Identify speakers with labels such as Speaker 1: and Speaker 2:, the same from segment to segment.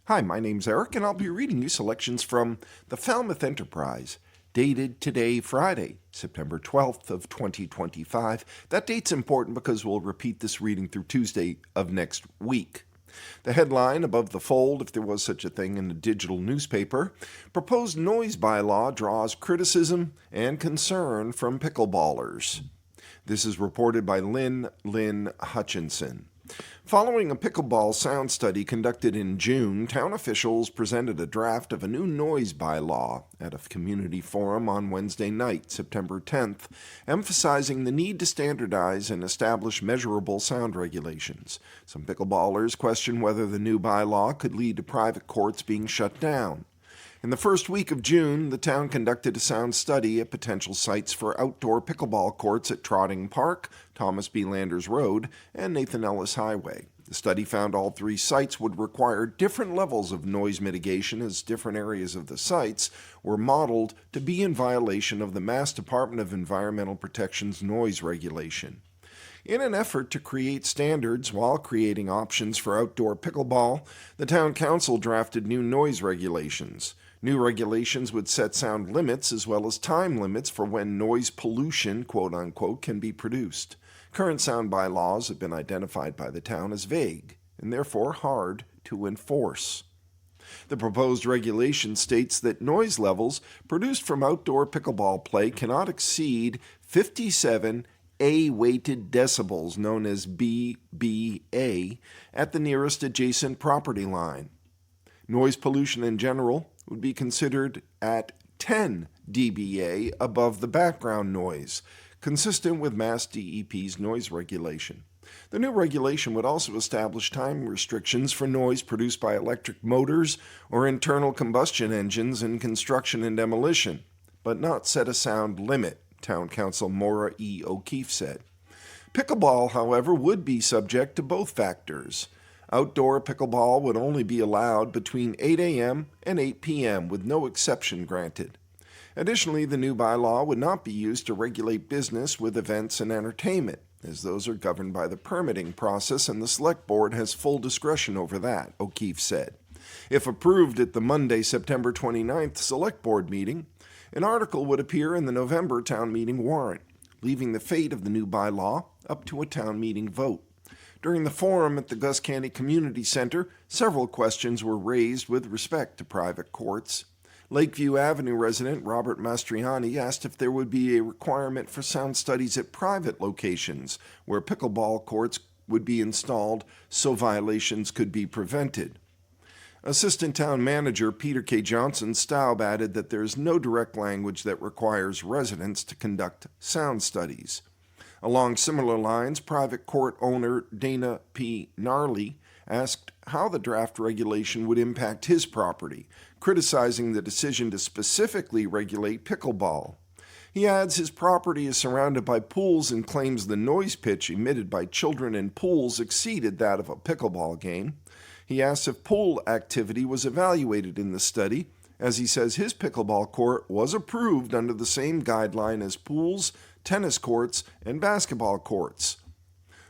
Speaker 1: Hi, my name's Eric, and I'll be reading you selections from the Falmouth Enterprise, dated today, Friday, September 12th of 2025. That date's important because we'll repeat this reading through Tuesday of next week. The headline above the fold, if there was such a thing in a digital newspaper, proposed noise bylaw draws criticism and concern from pickleballers. This is reported by Lynn Hutchinson. Following a pickleball sound study conducted in June, town officials presented a draft of a new noise bylaw at a community forum on Wednesday night, September 10th, emphasizing the need to standardize and establish measurable sound regulations. Some pickleballers question whether the new bylaw could lead to private courts being shut down. In the first week of June, the town conducted a sound study at potential sites for outdoor pickleball courts at Trotting Park, Thomas B. Landers Road, and Nathan Ellis Highway. The study found all three sites would require different levels of noise mitigation as different areas of the sites were modeled to be in violation of the Mass Department of Environmental Protection's noise regulation. In an effort to create standards while creating options for outdoor pickleball, the town council drafted new noise regulations. New regulations would set sound limits as well as time limits for when noise pollution, quote-unquote, can be produced. Current sound bylaws have been identified by the town as vague and therefore hard to enforce. The proposed regulation states that noise levels produced from outdoor pickleball play cannot exceed 57 A-weighted decibels, known as BBA, at the nearest adjacent property line. Noise pollution in general would be considered at 10 dBA above the background noise, consistent with Mass DEP's noise regulation. The new regulation would also establish time restrictions for noise produced by electric motors or internal combustion engines in construction and demolition, but not set a sound limit, Town Council Maura E. O'Keefe said. Pickleball, however, would be subject to both factors. Outdoor pickleball would only be allowed between 8 a.m. and 8 p.m. with no exception granted. Additionally, the new bylaw would not be used to regulate business with events and entertainment, as those are governed by the permitting process and the Select Board has full discretion over that, O'Keefe said. If approved at the Monday, September 29th Select Board meeting, an article would appear in the November town meeting warrant, leaving the fate of the new bylaw up to a town meeting vote. During the forum at the Gus Canny Community Center, several questions were raised with respect to private courts. Lakeview Avenue resident Robert Mastriani asked if there would be a requirement for sound studies at private locations where pickleball courts would be installed so violations could be prevented. Assistant Town Manager Peter K. Johnson-Staub added that there is no direct language that requires residents to conduct sound studies. Along similar lines, private court owner Dana P. Gnarly asked how the draft regulation would impact his property, criticizing the decision to specifically regulate pickleball. He adds his property is surrounded by pools and claims the noise pitch emitted by children in pools exceeded that of a pickleball game. He asks if pool activity was evaluated in the study, as he says his pickleball court was approved under the same guideline as pools, tennis courts, and basketball courts.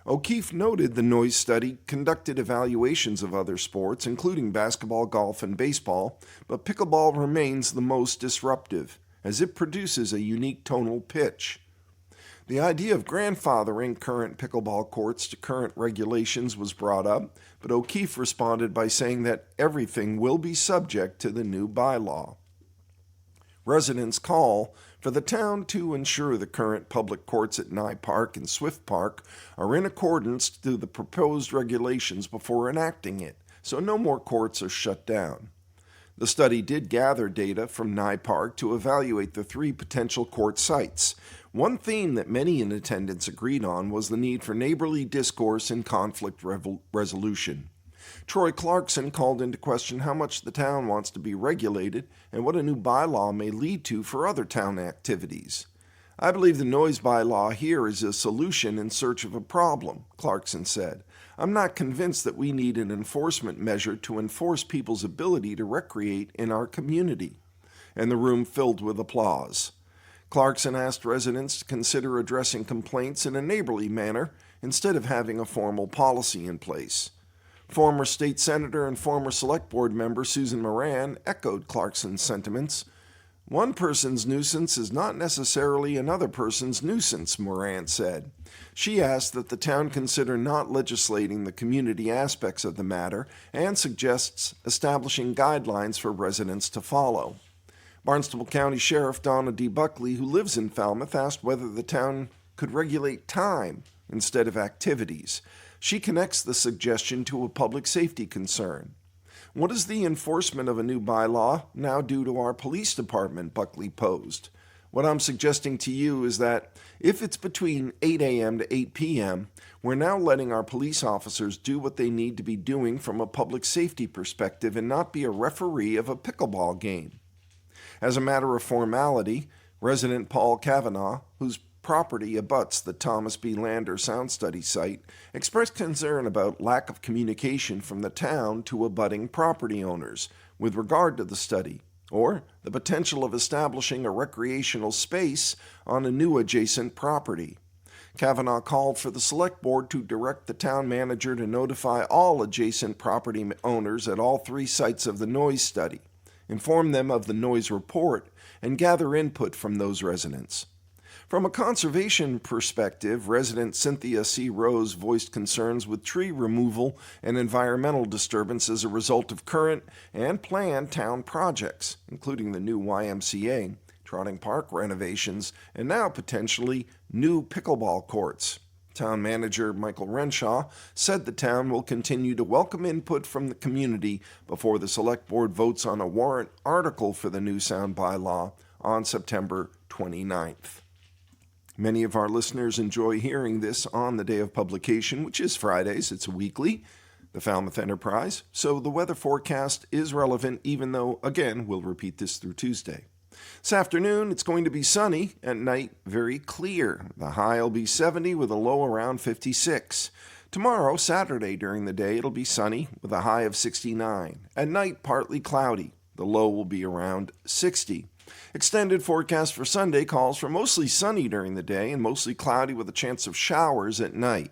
Speaker 1: O'Keefe noted the noise study conducted evaluations of other sports, including basketball, golf, and baseball, but pickleball remains the most disruptive, as it produces a unique tonal pitch. The idea of grandfathering current pickleball courts to current regulations was brought up, but O'Keefe responded by saying that everything will be subject to the new bylaw. Residents call for the town to ensure the current public courts at Nye Park and Swift Park are in accordance to the proposed regulations before enacting it, so no more courts are shut down. The study did gather data from Nye Park to evaluate the three potential court sites. One theme that many in attendance agreed on was the need for neighborly discourse and conflict resolution. Troy Clarkson called into question how much the town wants to be regulated and what a new bylaw may lead to for other town activities. I believe the noise bylaw here is a solution in search of a problem, Clarkson said. I'm not convinced that we need an enforcement measure to enforce people's ability to recreate in our community. And the room filled with applause. Clarkson asked residents to consider addressing complaints in a neighborly manner instead of having a formal policy in place. Former state senator and former select board member Susan Moran echoed Clarkson's sentiments. One person's nuisance is not necessarily another person's nuisance, Moran said. She asked that the town consider not legislating the community aspects of the matter and suggests establishing guidelines for residents to follow. Barnstable County Sheriff Donna D. Buckley, who lives in Falmouth, asked whether the town could regulate time instead of activities. She connects the suggestion to a public safety concern. What is the enforcement of a new bylaw now do to our police department? Buckley posed. What I'm suggesting to you is that if it's between 8 a.m. to 8 p.m., we're now letting our police officers do what they need to be doing from a public safety perspective and not be a referee of a pickleball game. As a matter of formality, resident Paul Kavanaugh, whose property abuts the Thomas B. Lander Sound Study site, expressed concern about lack of communication from the town to abutting property owners with regard to the study, or the potential of establishing a recreational space on a new adjacent property. Kavanaugh called for the select board to direct the town manager to notify all adjacent property owners at all 3 sites of the noise study, inform them of the noise report, and gather input from those residents. From a conservation perspective, resident Cynthia C. Rose voiced concerns with tree removal and environmental disturbance as a result of current and planned town projects, including the new YMCA, Trotting Park renovations, and now potentially new pickleball courts. Town manager Michael Renshaw said the town will continue to welcome input from the community before the select board votes on a warrant article for the new sound bylaw on September 29th. Many of our listeners enjoy hearing this on the day of publication, which is Fridays. It's a weekly, the Falmouth Enterprise, so the weather forecast is relevant, even though, again, we'll repeat this through Tuesday. This afternoon, it's going to be sunny. At night, very clear. The high will be 70 with a low around 56. Tomorrow, Saturday, during the day, it'll be sunny with a high of 69. At night, partly cloudy. The low will be around 60. Extended forecast for Sunday calls for mostly sunny during the day and mostly cloudy with a chance of showers at night.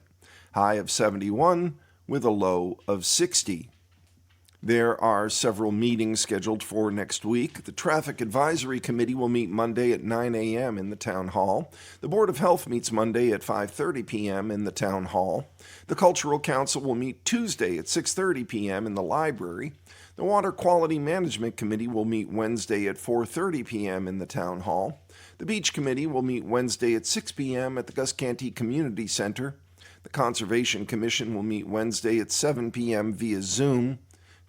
Speaker 1: High of 71 with a low of 60. There are several meetings scheduled for next week. The Traffic Advisory Committee will meet Monday at 9 a.m. in the Town Hall. The Board of Health meets Monday at 5:30 p.m. in the Town Hall. The Cultural Council will meet Tuesday at 6:30 p.m. in the Library. The Water Quality Management Committee will meet Wednesday at 4:30 p.m. in the Town Hall. The Beach Committee will meet Wednesday at 6 p.m. at the Gus Canty Community Center. The Conservation Commission will meet Wednesday at 7 p.m. via Zoom.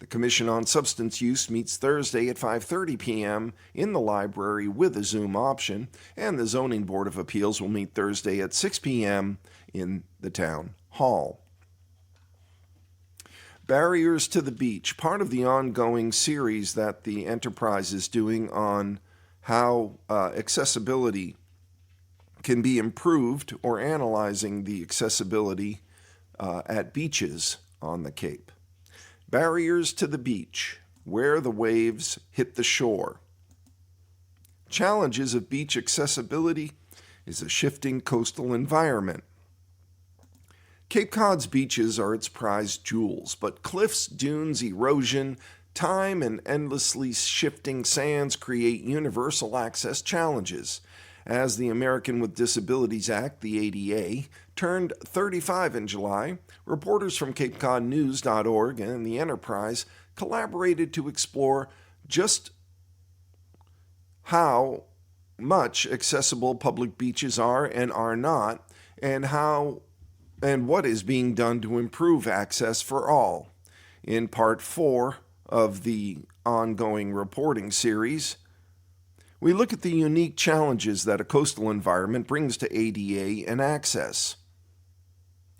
Speaker 1: The Commission on Substance Use meets Thursday at 5:30 p.m. in the library with a Zoom option, and the Zoning Board of Appeals will meet Thursday at 6 p.m. in the Town Hall. Barriers to the Beach, part of the ongoing series that the Enterprise is doing on how accessibility can be improved, or analyzing the accessibility at beaches on the Cape. Barriers to the beach, where the waves hit the shore. Challenges of beach accessibility is a shifting coastal environment. Cape Cod's beaches are its prized jewels, but cliffs, dunes, erosion, time, and endlessly shifting sands create universal access challenges. As the American with Disabilities Act, the ADA, turned 35 in July, reporters from CapeCodNews.org and the Enterprise collaborated to explore just how much accessible public beaches are and are not, and what is being done to improve access for all. In part 4 of the ongoing reporting series, we look at the unique challenges that a coastal environment brings to ADA and access.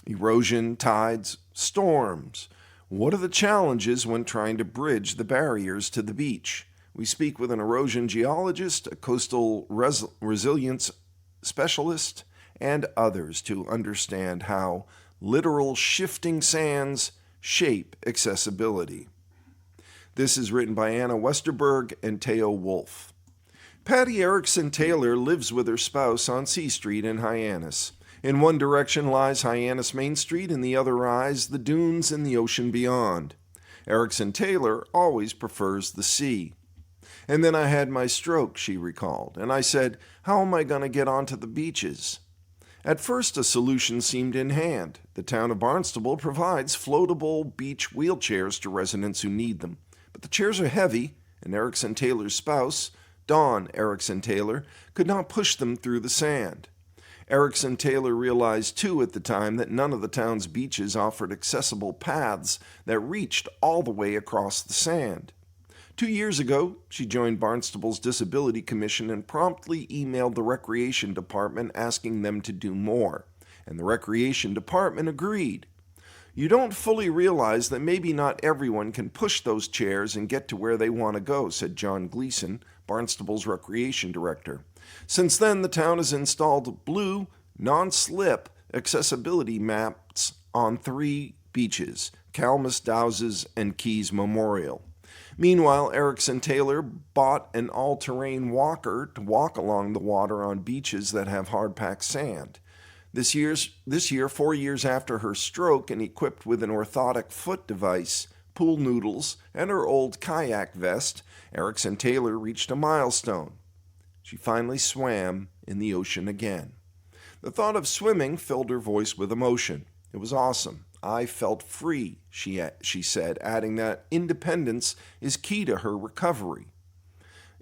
Speaker 1: Erosion, tides, storms. What are the challenges when trying to bridge the barriers to the beach? We speak with an erosion geologist, a coastal resilience specialist, and others to understand how literal shifting sands shape accessibility. This is written by Anna Westerberg and Teo Wolf. Patty Erickson Taylor lives with her spouse on C Street in Hyannis. In one direction lies Hyannis Main Street, in the other lies the dunes and the ocean beyond. Erickson Taylor always prefers the sea. And then I had my stroke, she recalled, and I said, how am I going to get onto the beaches? At first, a solution seemed in hand. The town of Barnstable provides floatable beach wheelchairs to residents who need them. But the chairs are heavy, and Erickson Taylor's spouse, Dawn Erickson Taylor, could not push them through the sand. Erickson Taylor realized, too, at the time that none of the town's beaches offered accessible paths that reached all the way across the sand. 2 years ago, she joined Barnstable's Disability Commission and promptly emailed the Recreation Department asking them to do more, and the Recreation Department agreed. You don't fully realize that maybe not everyone can push those chairs and get to where they want to go, said John Gleason, Barnstable's Recreation Director. Since then, the town has installed blue, non-slip accessibility maps on 3 beaches, Calmus, Dowses, and Keys Memorial. Meanwhile, Erickson Taylor bought an all-terrain walker to walk along the water on beaches that have hard-packed sand. This year, 4 years after her stroke and equipped with an orthotic foot device, pool noodles, and her old kayak vest, Erickson Taylor reached a milestone. She finally swam in the ocean again. The thought of swimming filled her voice with emotion. It was awesome. I felt free, she said, adding that independence is key to her recovery.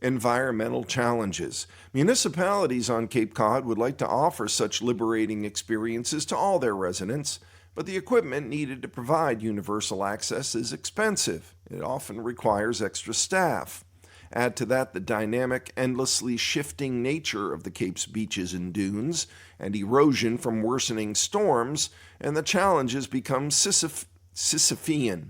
Speaker 1: Environmental challenges. Municipalities on Cape Cod would like to offer such liberating experiences to all their residents, but the equipment needed to provide universal access is expensive. It often requires extra staff. Add to that the dynamic, endlessly shifting nature of the Cape's beaches and dunes, and erosion from worsening storms, and the challenges become Sisyphean.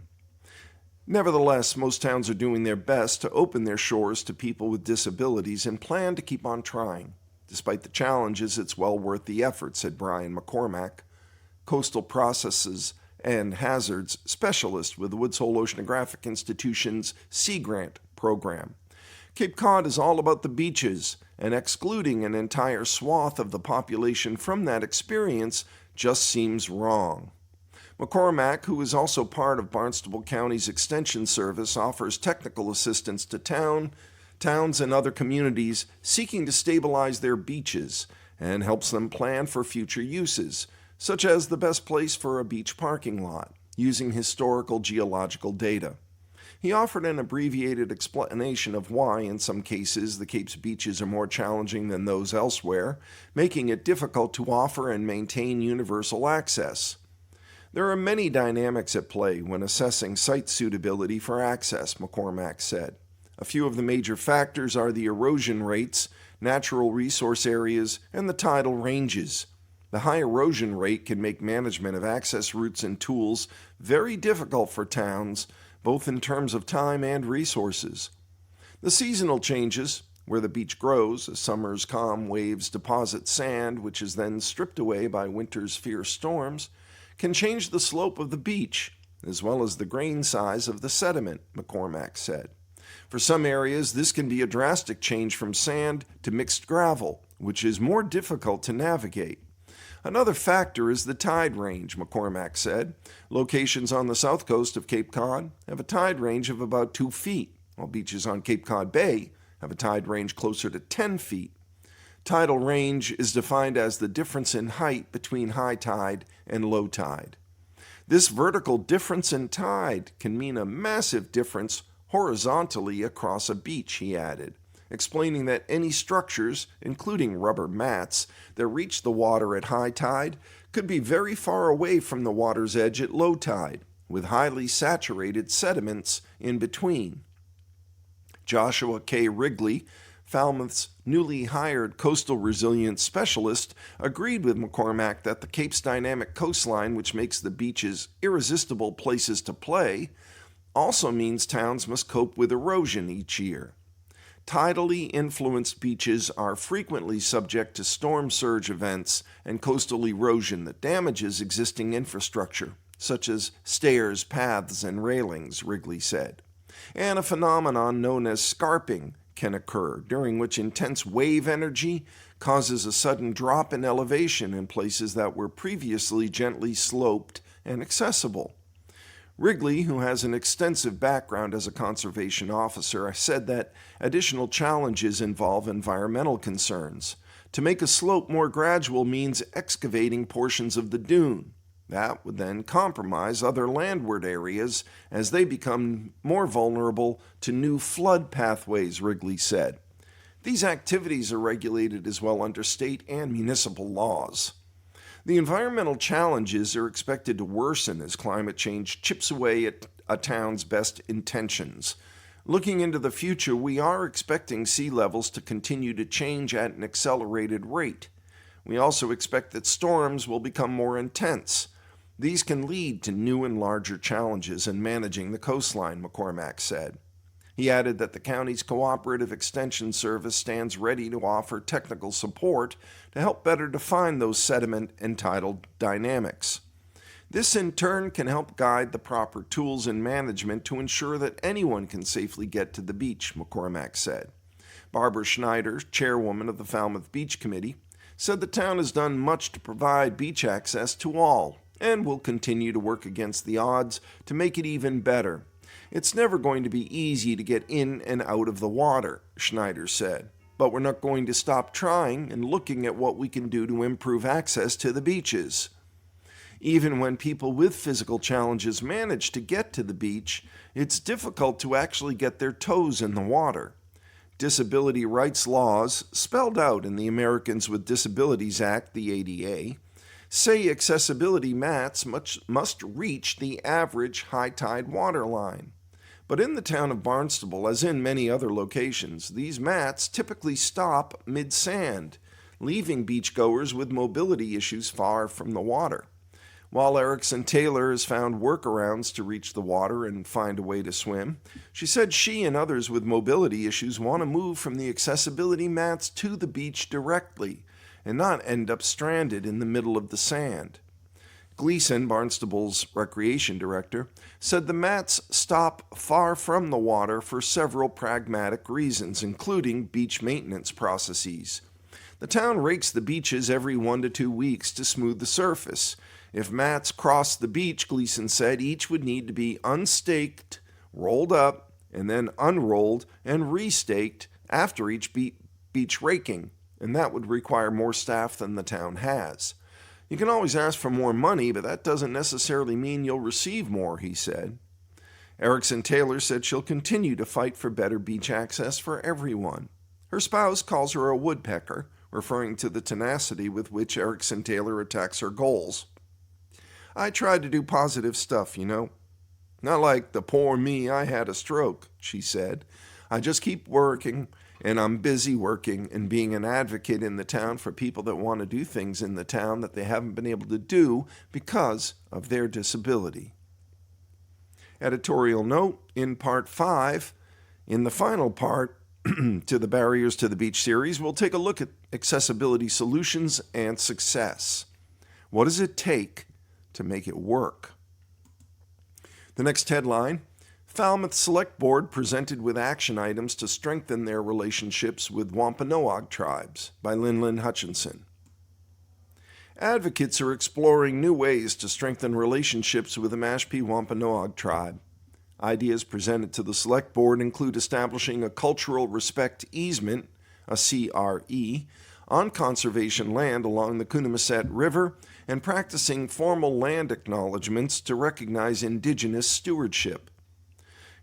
Speaker 1: Nevertheless, most towns are doing their best to open their shores to people with disabilities and plan to keep on trying. Despite the challenges, it's well worth the effort, said Brian McCormack, coastal processes and hazards specialist with the Woods Hole Oceanographic Institution's Sea Grant program. Cape Cod is all about the beaches, and excluding an entire swath of the population from that experience just seems wrong. McCormack, who is also part of Barnstable County's Extension Service, offers technical assistance to towns and other communities seeking to stabilize their beaches and helps them plan for future uses, such as the best place for a beach parking lot, using historical geological data. He offered an abbreviated explanation of why, in some cases, the Cape's beaches are more challenging than those elsewhere, making it difficult to offer and maintain universal access. There are many dynamics at play when assessing site suitability for access, McCormack said. A few of the major factors are the erosion rates, natural resource areas, and the tidal ranges. The high erosion rate can make management of access routes and tools very difficult for towns, both in terms of time and resources. The seasonal changes, where the beach grows as summer's calm waves deposit sand, which is then stripped away by winter's fierce storms, can change the slope of the beach, as well as the grain size of the sediment, McCormack said. For some areas, this can be a drastic change from sand to mixed gravel, which is more difficult to navigate. Another factor is the tide range, McCormack said. Locations on the south coast of Cape Cod have a tide range of about 2 feet, while beaches on Cape Cod Bay have a tide range closer to 10 feet. Tidal range is defined as the difference in height between high tide and low tide. This vertical difference in tide can mean a massive difference horizontally across a beach, he added, explaining that any structures, including rubber mats, that reach the water at high tide could be very far away from the water's edge at low tide, with highly saturated sediments in between. Joshua K. Wrigley, Falmouth's newly hired coastal resilience specialist, agreed with McCormack that the Cape's dynamic coastline, which makes the beaches irresistible places to play, also means towns must cope with erosion each year. Tidally influenced beaches are frequently subject to storm surge events and coastal erosion that damages existing infrastructure, such as stairs, paths, and railings, Wrigley said. And a phenomenon known as scarping can occur, during which intense wave energy causes a sudden drop in elevation in places that were previously gently sloped and accessible. Wrigley, who has an extensive background as a conservation officer, said that additional challenges involve environmental concerns. To make a slope more gradual means excavating portions of the dune. That would then compromise other landward areas as they become more vulnerable to new flood pathways, Wrigley said. These activities are regulated as well under state and municipal laws. The environmental challenges are expected to worsen as climate change chips away at a town's best intentions. Looking into the future, we are expecting sea levels to continue to change at an accelerated rate. We also expect that storms will become more intense. These can lead to new and larger challenges in managing the coastline, McCormack said. He added that the county's Cooperative Extension Service stands ready to offer technical support to help better define those sediment and tidal dynamics. This in turn can help guide the proper tools and management to ensure that anyone can safely get to the beach, McCormack said. Barbara Schneider, chairwoman of the Falmouth Beach Committee, said the town has done much to provide beach access to all and will continue to work against the odds to make it even better. It's never going to be easy to get in and out of the water, Schneider said, but we're not going to stop trying and looking at what we can do to improve access to the beaches. Even when people with physical challenges manage to get to the beach, it's difficult to actually get their toes in the water. Disability rights laws, spelled out in the Americans with Disabilities Act, the ADA, say accessibility mats must reach the average high tide water line. But in the town of Barnstable, as in many other locations, these mats typically stop mid-sand, leaving beachgoers with mobility issues far from the water. While Erickson Taylor has found workarounds to reach the water and find a way to swim, she said she and others with mobility issues want to move from the accessibility mats to the beach directly and not end up stranded in the middle of the sand. Gleason, Barnstable's recreation director, said the mats stop far from the water for several pragmatic reasons, including beach maintenance processes. The town rakes the beaches every 1 to 2 weeks to smooth the surface. If mats cross the beach, Gleason said, each would need to be unstaked, rolled up, and then unrolled and restaked after each beach raking, and that would require more staff than the town has. You can always ask for more money, but that doesn't necessarily mean you'll receive more, he said. Erickson Taylor said she'll continue to fight for better beach access for everyone. Her spouse calls her a woodpecker, referring to the tenacity with which Erickson Taylor attacks her goals. I try to do positive stuff, you know. Not like the poor me, I had a stroke, she said. I just keep working, and I'm busy working and being an advocate in the town for people that want to do things in the town that they haven't been able to do because of their disability. Editorial note, in Part 5, in the final part to the Barriers to the Beach series, we'll take a look at accessibility solutions and success. What does it take to make it work? The next headline, Falmouth Select Board presented with action items to strengthen their relationships with Wampanoag tribes, by Lynn Hutchinson. Advocates are exploring new ways to strengthen relationships with the Mashpee Wampanoag tribe. Ideas presented to the Select Board include establishing a cultural respect easement, a CRE, on conservation land along the Coonamessett River and practicing formal land acknowledgments to recognize indigenous stewardship.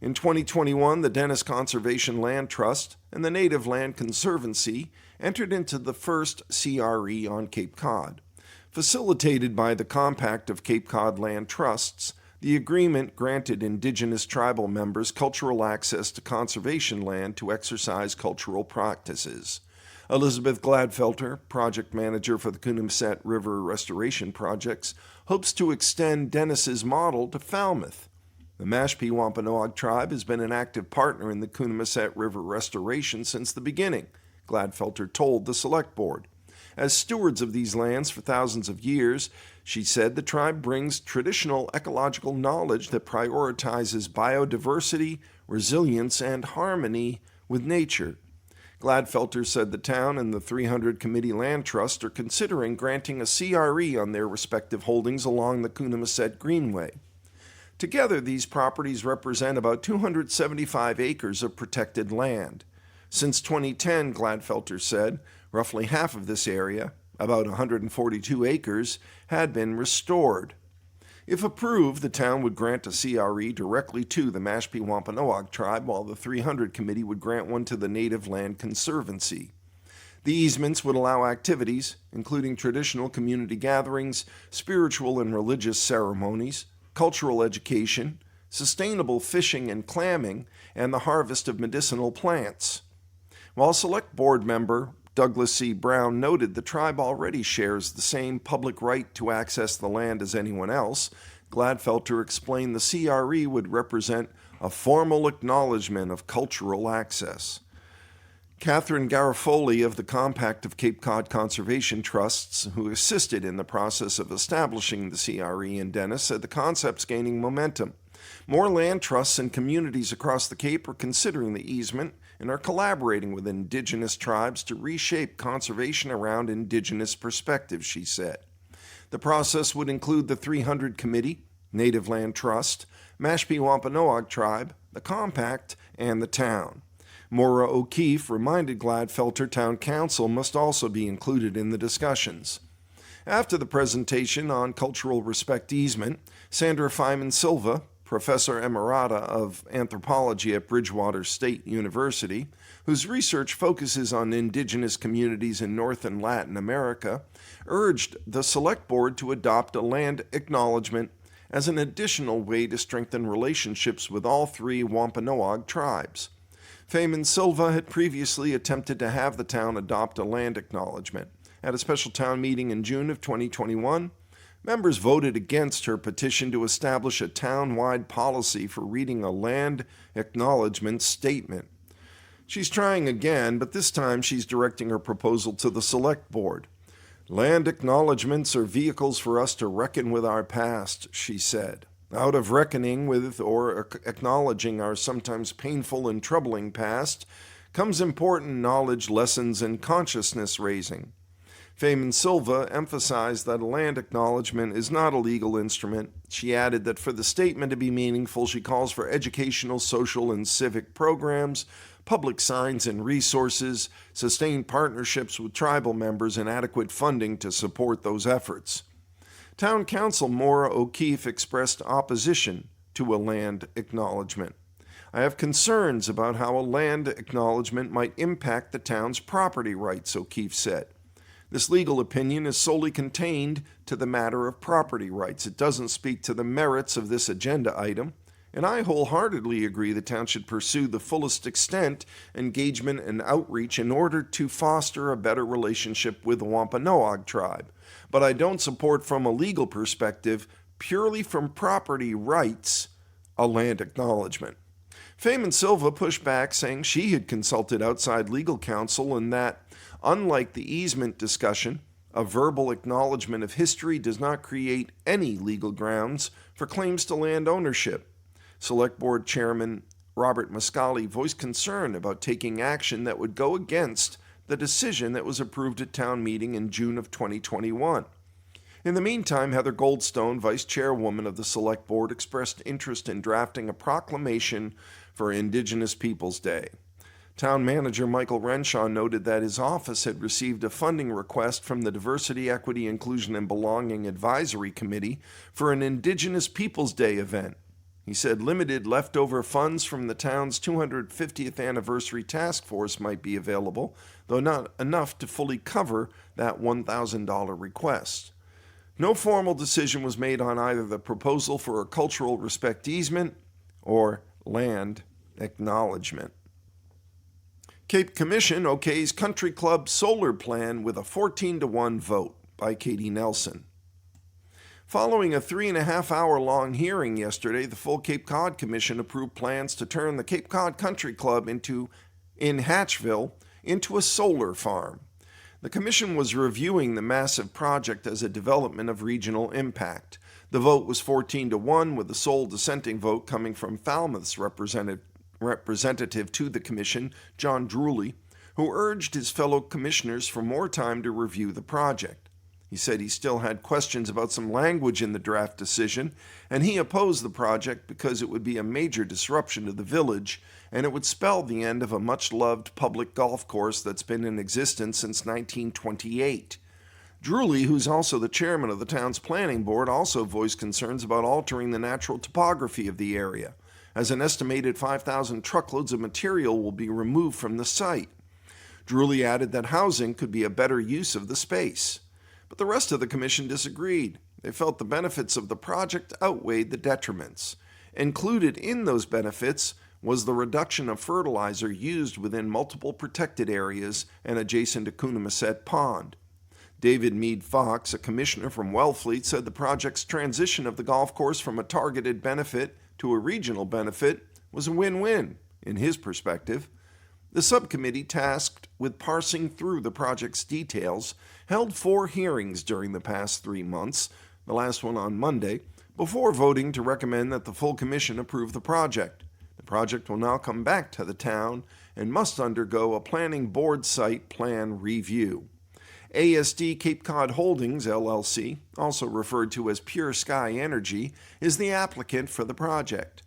Speaker 1: In 2021, the Dennis Conservation Land Trust and the Native Land Conservancy entered into the first CRE on Cape Cod. Facilitated by the Compact of Cape Cod Land Trusts, the agreement granted Indigenous tribal members cultural access to conservation land to exercise cultural practices. Elizabeth Gladfelter, project manager for the Coonamessett River Restoration Projects, hopes to extend Dennis's model to Falmouth. The Mashpee Wampanoag tribe has been an active partner in the Coonamessett River restoration since the beginning, Gladfelter told the Select Board. As stewards of these lands for thousands of years, she said the tribe brings traditional ecological knowledge that prioritizes biodiversity, resilience, and harmony with nature Gladfelter said the town and the 300 Committee Land Trust are considering granting a CRE on their respective holdings along the Coonamessett Greenway. Together, these properties represent about 275 acres of protected land. Since 2010, Gladfelter said, roughly half of this area, about 142 acres, had been restored. If approved, the town would grant a CRE directly to the Mashpee Wampanoag tribe, while the 300 Committee would grant one to the Native Land Conservancy. The easements would allow activities, including traditional community gatherings, spiritual and religious ceremonies, cultural education, sustainable fishing and clamming, and the harvest of medicinal plants. While Select Board member Douglas C. Brown noted the tribe already shares the same public right to access the land as anyone else, Gladfelter explained the CRE would represent a formal acknowledgement of cultural access. Catherine Garofoli of the Compact of Cape Cod Conservation Trusts, who assisted in the process of establishing the CRE in Dennis, said the concept's gaining momentum. More land trusts and communities across the Cape are considering the easement and are collaborating with Indigenous tribes to reshape conservation around Indigenous perspectives, she said. The process would include the 300 Committee, Native Land Trust, Mashpee Wampanoag Tribe, the Compact, and the town. Maura O'Keefe reminded Gladfelter Town Council must also be included in the discussions. After the presentation on cultural respect easement, Sandra Fyman Silva, Professor Emerita of Anthropology at Bridgewater State University, whose research focuses on indigenous communities in North and Latin America, urged the Select Board to adopt a land acknowledgement as an additional way to strengthen relationships with all three Wampanoag tribes. Fyman Silva had previously attempted to have the town adopt a land acknowledgement. At a special town meeting in June of 2021, members voted against her petition to establish a town-wide policy for reading a land acknowledgement statement. She's trying again, but this time she's directing her proposal to the Select Board. Land acknowledgements are vehicles for us to reckon with our past, she said. Out of reckoning with or acknowledging our sometimes painful and troubling past comes important knowledge, lessons, and consciousness raising. Fyman Silva emphasized that a land acknowledgement is not a legal instrument. She added that for the statement to be meaningful, she calls for educational, social, and civic programs, public signs and resources, sustained partnerships with tribal members, and adequate funding to support those efforts. Town Council Maura O'Keefe expressed opposition to a land acknowledgement. I have concerns about how a land acknowledgement might impact the town's property rights, O'Keefe said. This legal opinion is solely contained to the matter of property rights. It doesn't speak to the merits of this agenda item, and I wholeheartedly agree the town should pursue the fullest extent engagement and outreach in order to foster a better relationship with the Wampanoag tribe. But I don't support from a legal perspective, purely from property rights, a land acknowledgement. Fyman Silva pushed back, saying she had consulted outside legal counsel and that, unlike the easement discussion, a verbal acknowledgement of history does not create any legal grounds for claims to land ownership. Select Board Chairman Robert Muscali voiced concern about taking action that would go against the decision that was approved at town meeting in June of 2021. In the meantime, Heather Goldstone, Vice Chairwoman of the Select Board, expressed interest in drafting a proclamation for Indigenous Peoples Day. Town Manager Michael Renshaw noted that his office had received a funding request from the Diversity, Equity, Inclusion, and Belonging Advisory Committee for an Indigenous Peoples Day event. He said limited leftover funds from the town's 250th anniversary task force might be available, though not enough to fully cover that $1,000 request. No formal decision was made on either the proposal for a cultural respect easement or land acknowledgement. Cape Commission okays Country Club solar plan with a 14-1 vote by Katie Nelson. Following a 3.5-hour-long hearing yesterday, the full Cape Cod Commission approved plans to turn the Cape Cod Country Club in Hatchville into a solar farm. The Commission was reviewing the massive project as a development of regional impact. The vote was 14-1, with the sole dissenting vote coming from Falmouth's representative to the Commission, John Drewley, who urged his fellow commissioners for more time to review the project. He said he still had questions about some language in the draft decision, and he opposed the project because it would be a major disruption to the village, and it would spell the end of a much-loved public golf course that's been in existence since 1928. Drewley, who's also the chairman of the town's planning board, also voiced concerns about altering the natural topography of the area, as an estimated 5,000 truckloads of material will be removed from the site. Drewley added that housing could be a better use of the space. But the rest of the commission disagreed. They felt the benefits of the project outweighed the detriments. Included in those benefits was the reduction of fertilizer used within multiple protected areas and adjacent to Coonamessett Pond. David Meade Fox, a commissioner from Wellfleet, said the project's transition of the golf course from a targeted benefit to a regional benefit was a win-win, in his perspective. The subcommittee tasked with parsing through the project's details held 4 hearings during the past 3 months, the last one on Monday, before voting to recommend that the full commission approve the project. The project will now come back to the town and must undergo a planning board site plan review. ASD Cape Cod Holdings, LLC, also referred to as Pure Sky Energy, is the applicant for the project.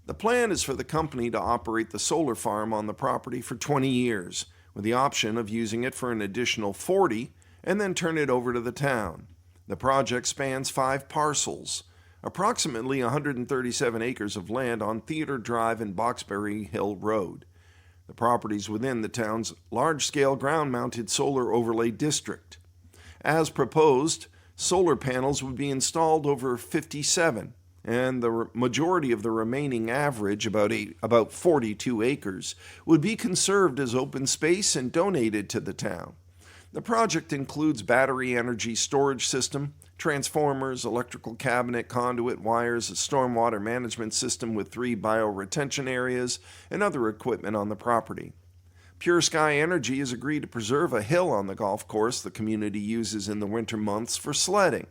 Speaker 1: The plan is for the company to operate the solar farm on the property for 20 years, with the option of using it for an additional 40 and then turn it over to the town. The project spans 5 parcels, approximately 137 acres of land on Theater Drive and Boxbury Hill Road. The properties within the town's large-scale ground-mounted solar overlay district. As proposed, solar panels would be installed over 57, and the majority of the remaining average, about 42 acres, would be conserved as open space and donated to the town. The project includes battery energy storage system, transformers, electrical cabinet, conduit wires, a stormwater management system with 3 bioretention areas, and other equipment on the property. Pure Sky Energy has agreed to preserve a hill on the golf course the community uses in the winter months for sledding.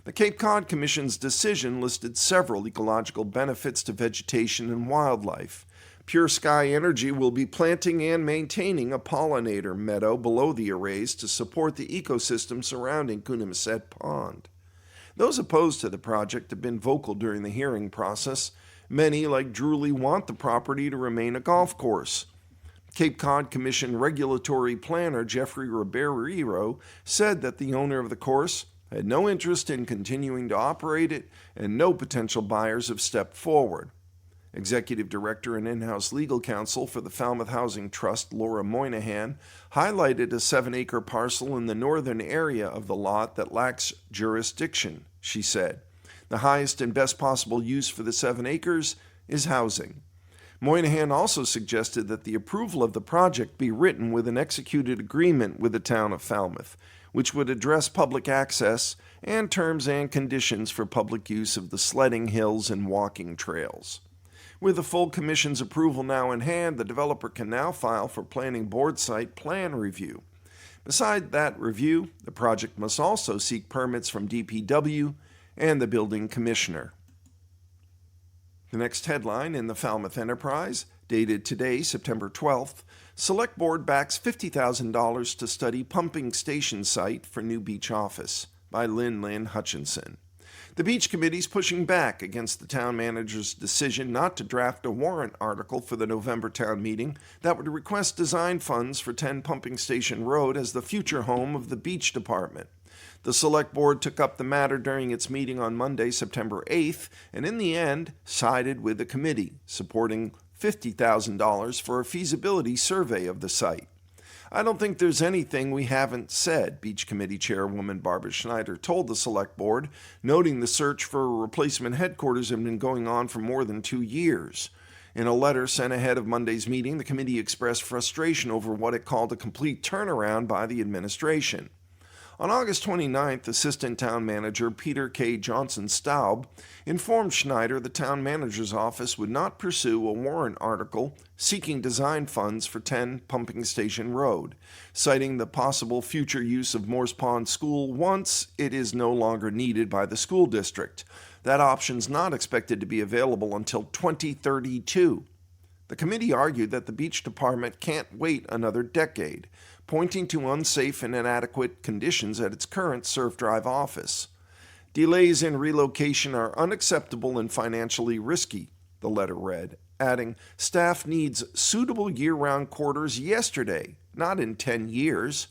Speaker 1: The Cape Cod Commission's decision listed several ecological benefits to vegetation and wildlife. Pure Sky Energy will be planting and maintaining a pollinator meadow below the arrays to support the ecosystem surrounding Coonamessett Pond. Those opposed to the project have been vocal during the hearing process. Many, like Drewley, want the property to remain a golf course. Cape Cod Commission regulatory planner Jeffrey Ribeiro said that the owner of the course had no interest in continuing to operate it, and no potential buyers have stepped forward. Executive Director and in-house legal counsel for the Falmouth Housing Trust, Laura Moynihan, highlighted a 7-acre parcel in the northern area of the lot that lacks jurisdiction, she said. The highest and best possible use for the 7 acres is housing. Moynihan also suggested that the approval of the project be written with an executed agreement with the town of Falmouth, which would address public access and terms and conditions for public use of the sledding hills and walking trails. With the full commission's approval now in hand, the developer can now file for planning board site plan review. Beside that review, the project must also seek permits from DPW and the building commissioner. The next headline in the Falmouth Enterprise, dated today, September 12th, Select Board backs $50,000 to study pumping station site for new beach office, by Lynn Hutchinson. The Beach Committee's pushing back against the town manager's decision not to draft a warrant article for the November town meeting that would request design funds for 10 Pumping Station Road as the future home of the beach department. The Select Board took up the matter during its meeting on Monday, September 8th, and in the end sided with the committee, supporting $50,000 for a feasibility survey of the site. I don't think there's anything we haven't said, Beach Committee Chairwoman Barbara Schneider told the Select Board, noting the search for a replacement headquarters had been going on for more than 2 years. In a letter sent ahead of Monday's meeting, the committee expressed frustration over what it called a complete turnaround by the administration. On August 29th, Assistant Town Manager Peter K. Johnson-Staub informed Schneider the town manager's office would not pursue a warrant article seeking design funds for 10 Pumping Station Road, citing the possible future use of Morse Pond School once it is no longer needed by the school district. That option's not expected to be available until 2032. The committee argued that the beach department can't wait another decade, pointing to unsafe and inadequate conditions at its current Surf Drive office. Delays in relocation are unacceptable and financially risky, the letter read, adding, staff needs suitable year-round quarters yesterday, not in 10 years.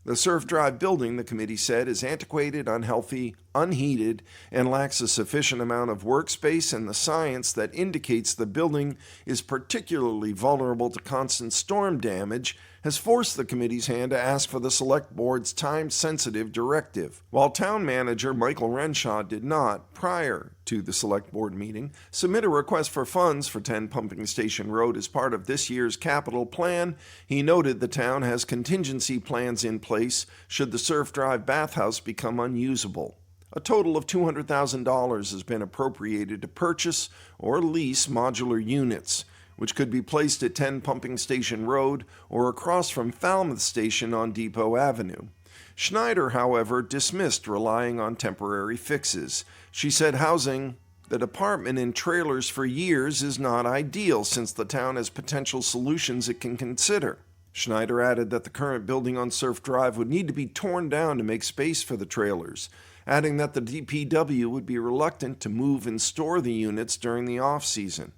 Speaker 1: The Surf Drive building, the committee said, is antiquated, unhealthy, unheated, and lacks a sufficient amount of workspace and the science that indicates the building is particularly vulnerable to constant storm damage has forced the committee's hand to ask for the Select Board's time-sensitive directive. While town manager Michael Renshaw did not, prior to the Select Board meeting, submit a request for funds for 10 Pumping Station Road as part of this year's capital plan, he noted the town has contingency plans in place should the Surf Drive bathhouse become unusable. A total of $200,000 has been appropriated to purchase or lease modular units, which could be placed at 10 Pumping Station Road or across from Falmouth Station on Depot Avenue. Schneider, however, dismissed relying on temporary fixes. She said housing the department in trailers for years is not ideal since the town has potential solutions it can consider. Schneider added that the current building on Surf Drive would need to be torn down to make space for the trailers, adding that the DPW would be reluctant to move and store the units during the off-season.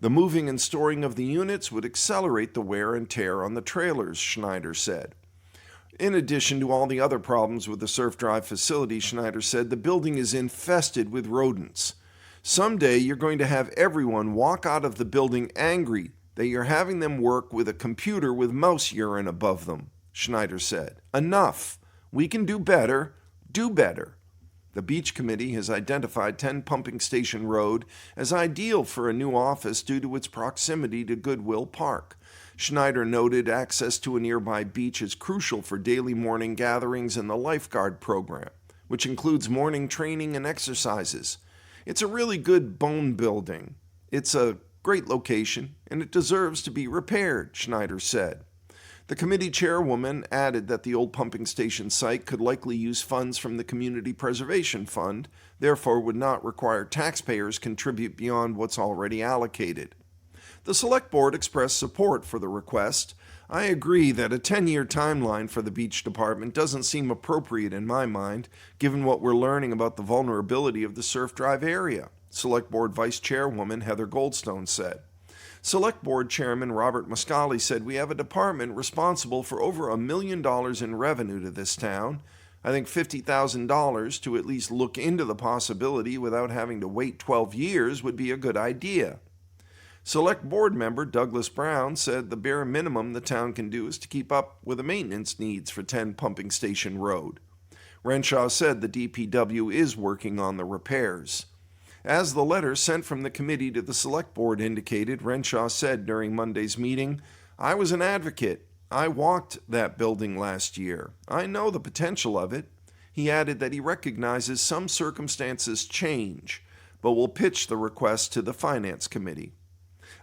Speaker 1: The moving and storing of the units would accelerate the wear and tear on the trailers, Schneider said. In addition to all the other problems with the Surf Drive facility, Schneider said the building is infested with rodents. Someday you're going to have everyone walk out of the building angry that you're having them work with a computer with mouse urine above them, Schneider said. Enough. We can do better. Do better. The Beach Committee has identified 10 Pumping Station Road as ideal for a new office due to its proximity to Goodwill Park. Schneider noted access to a nearby beach is crucial for daily morning gatherings and the lifeguard program, which includes morning training and exercises. It's a really good bone building. It's a great location, and it deserves to be repaired, Schneider said. The committee chairwoman added that the old pumping station site could likely use funds from the Community Preservation Fund, therefore would not require taxpayers contribute beyond what's already allocated. The Select Board expressed support for the request. I agree that a 10-year timeline for the beach department doesn't seem appropriate in my mind, given what we're learning about the vulnerability of the Surf Drive area, Select Board Vice Chairwoman Heather Goldstone said. Select Board Chairman Robert Muscali said we have a department responsible for over $1 million in revenue to this town. I think $50,000 to at least look into the possibility without having to wait 12 years would be a good idea. Select Board member Douglas Brown said the bare minimum the town can do is to keep up with the maintenance needs for 10 Pumping Station Road. Renshaw said the DPW is working on the repairs. As the letter sent from the committee to the Select Board indicated, Renshaw said during Monday's meeting, I was an advocate. I walked that building last year. I know the potential of it. He added that he recognizes some circumstances change, but will pitch the request to the Finance Committee.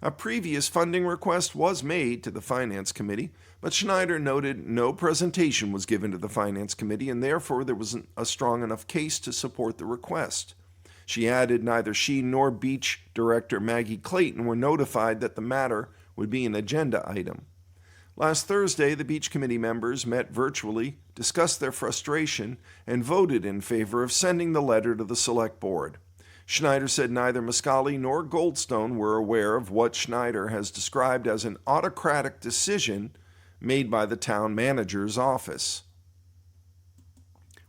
Speaker 1: A previous funding request was made to the Finance Committee, but Schneider noted no presentation was given to the Finance Committee and therefore there wasn't a strong enough case to support the request. She added neither she nor Beach Director Maggie Clayton were notified that the matter would be an agenda item. Last Thursday, the Beach Committee members met virtually, discussed their frustration, and voted in favor of sending the letter to the Select Board. Schneider said neither Muscali nor Goldstone were aware of what Schneider has described as an autocratic decision made by the town manager's office.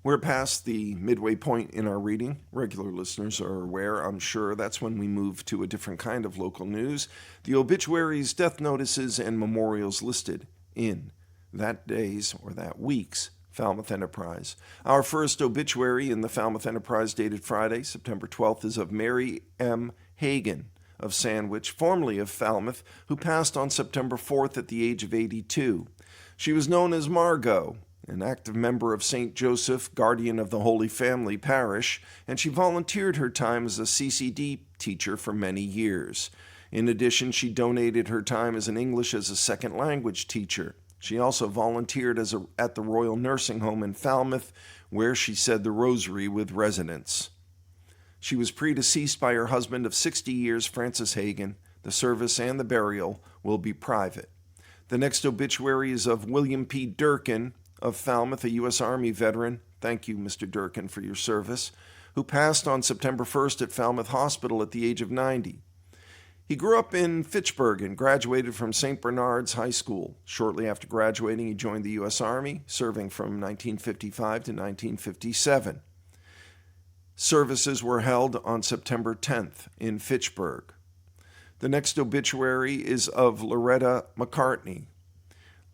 Speaker 1: We're past the midway point in our reading. Regular listeners are aware, I'm sure. That's when we move to a different kind of local news. The obituaries, death notices, and memorials listed in that day's or that week's Falmouth Enterprise. Our first obituary in the Falmouth Enterprise dated Friday, September 12th, is of Mary M. Hagan of Sandwich, formerly of Falmouth, who passed on September 4th at the age of 82. She was known as Margot, an active member of St. Joseph, guardian of the Holy Family Parish, and she volunteered her time as a CCD teacher for many years. In addition, she donated her time as an English as a second language teacher. She also volunteered at the Royal Nursing Home in Falmouth, where she said the rosary with residents. She was predeceased by her husband of 60 years, Francis Hagan, The service and the burial will be private. The next obituary is of William P. Durkin of Falmouth, a U.S. Army veteran. Thank you, Mr. Durkin, for your service, who passed on September 1st at Falmouth Hospital at the age of 90. He grew up in Fitchburg and graduated from St. Bernard's High School. Shortly after graduating, he joined the U.S. Army, serving from 1955 to 1957. Services were held on September 10th in Fitchburg. The next obituary is of Loretta McCartney.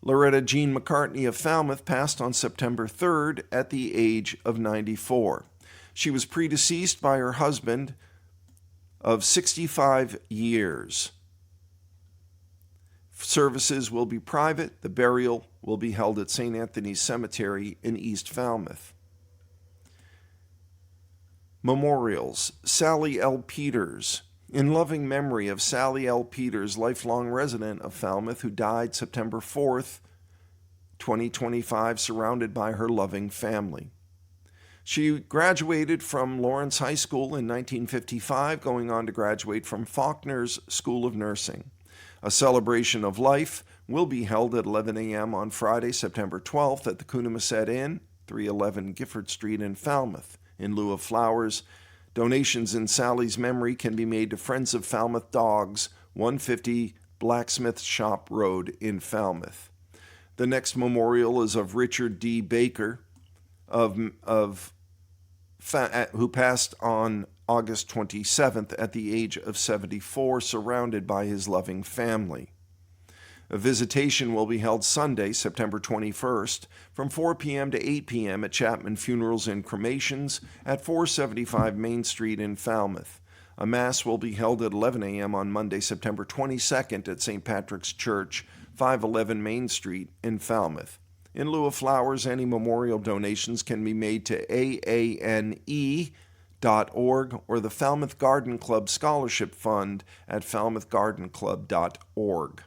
Speaker 1: Loretta Jean McCartney of Falmouth passed on September 3rd at the age of 94. She was predeceased by her husband of 65 years. Services will be private. The burial will be held at St. Anthony's Cemetery in East Falmouth. Memorials. Sally L. Peters. In loving memory of Sally L. Peters, lifelong resident of Falmouth, who died September 4th, 2025, surrounded by her loving family. She graduated from Lawrence High School in 1955, going on to graduate from Faulkner's School of Nursing. A celebration of life will be held at 11 a.m. on Friday, September 12th at the Coonamessett Inn, 311 Gifford Street in Falmouth. In lieu of flowers, donations in Sally's memory can be made to Friends of Falmouth Dogs, 150 Blacksmith Shop Road in Falmouth. The next memorial is of Richard D. Baker, who passed on August 27th at the age of 74, surrounded by his loving family. A visitation will be held Sunday, September 21st, from 4 p.m. to 8 p.m. at Chapman Funerals and Cremations at 475 Main Street in Falmouth. A Mass will be held at 11 a.m. on Monday, September 22nd at St. Patrick's Church, 511 Main Street in Falmouth. In lieu of flowers, any memorial donations can be made to aane.org or the Falmouth Garden Club Scholarship Fund at falmouthgardenclub.org.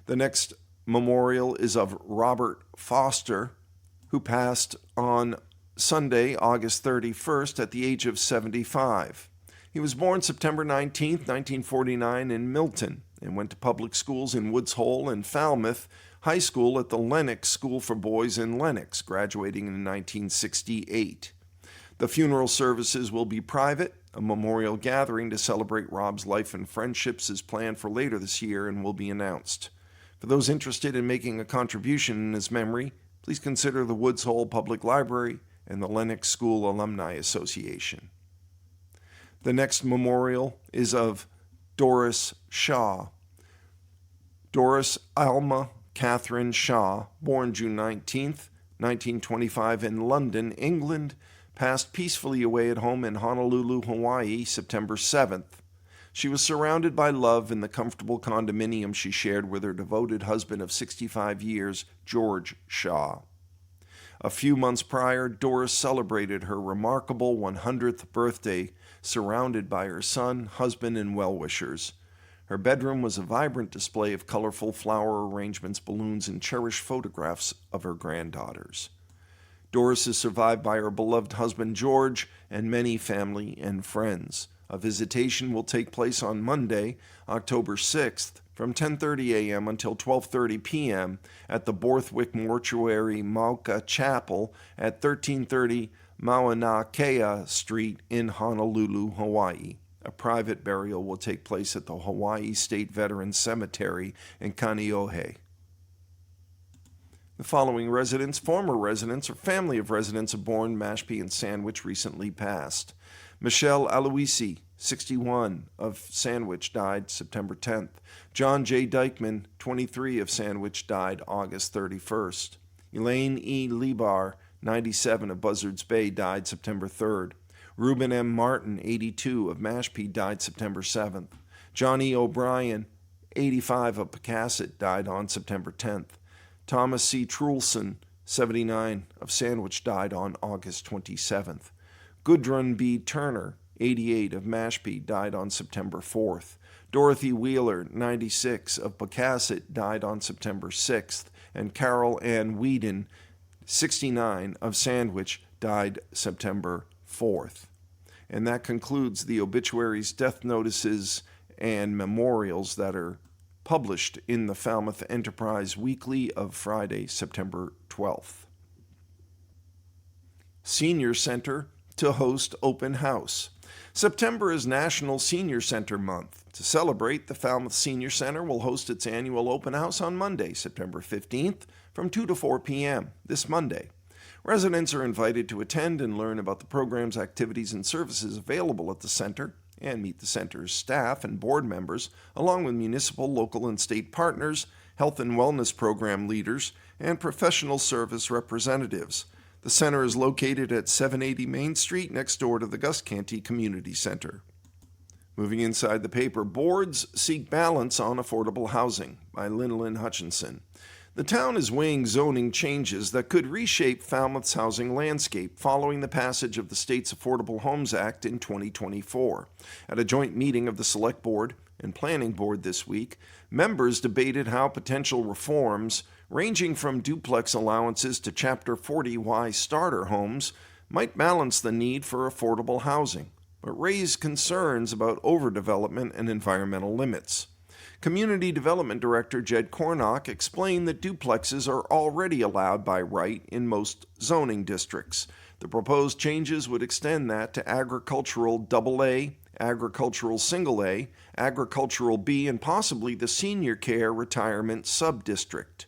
Speaker 1: The next memorial is of Robert Foster, who passed on Sunday, August 31st, at the age of 75. He was born September 19, 1949, in Milton, and went to public schools in Woods Hole and Falmouth High School at the Lenox School for Boys in Lenox, graduating in 1968. The funeral services will be private. A memorial gathering to celebrate Rob's life and friendships is planned for later this year and will be announced. For those interested in making a contribution in his memory, please consider the Woods Hole Public Library and the Lenox School Alumni Association. The next memorial is of Doris Shaw. Doris Alma Catherine Shaw, born June 19th, 1925 in London, England, passed peacefully away at home in Honolulu, Hawaii, September 7th. She was surrounded by love in the comfortable condominium she shared with her devoted husband of 65 years, George Shaw. A few months prior, Doris celebrated her remarkable 100th birthday, surrounded by her son, husband, and well-wishers. Her bedroom was a vibrant display of colorful flower arrangements, balloons, and cherished photographs of her granddaughters. Doris is survived by her beloved husband, George, and many family and friends. A visitation will take place on Monday, October 6th, from 10:30 a.m. until 12:30 p.m. at the Borthwick Mortuary Mauka Chapel at 1330 Mauna Kea Street in Honolulu, Hawaii. A private burial will take place at the Hawaii State Veterans Cemetery in Kaneohe. The following residents, former residents, or family of residents of Bourne, Mashpee, and Sandwich recently passed. Michelle Aloisi, 61, of Sandwich, died September 10th. John J. Dykeman, 23, of Sandwich, died August 31st. Elaine E. Lebar, 97, of Buzzards Bay, died September 3rd. Reuben M. Martin, 82, of Mashpee, died September 7th. John E. O'Brien, 85, of Pecasset, died on September 10th. Thomas C. Trulson, 79, of Sandwich, died on August 27th. Gudrun B. Turner, 88, of Mashpee, died on September 4th. Dorothy Wheeler, 96, of Pecasset, died on September 6th. And Carol Ann Whedon, 69, of Sandwich, died September 4th. And that concludes the obituaries, death notices, and memorials that are published in the Falmouth Enterprise Weekly of Friday, September 12th. Senior Center to host open house. September is National Senior Center Month. To celebrate, the Falmouth Senior Center will host its annual open house on Monday, September 15th, from 2 to 4 p.m. this Monday. Residents are invited to attend and learn about the program's activities and services available at the center and meet the center's staff and board members, along with municipal, local, and state partners, health and wellness program leaders, and professional service representatives. The center is located at 780 Main Street, next door to the Gus Canty Community Center. Moving inside the paper, boards seek balance on affordable housing, by Lynn Hutchinson. The town is weighing zoning changes that could reshape Falmouth's housing landscape following the passage of the state's Affordable Homes Act in 2024. At a joint meeting of the Select Board and Planning Board this week, members debated how potential reforms, ranging from duplex allowances to Chapter 40Y starter homes, might balance the need for affordable housing, but raise concerns about overdevelopment and environmental limits. Community Development Director Jed Cornock explained that duplexes are already allowed by right in most zoning districts. The proposed changes would extend that to agricultural AA, agricultural A, agricultural B, and possibly the senior care retirement sub-district.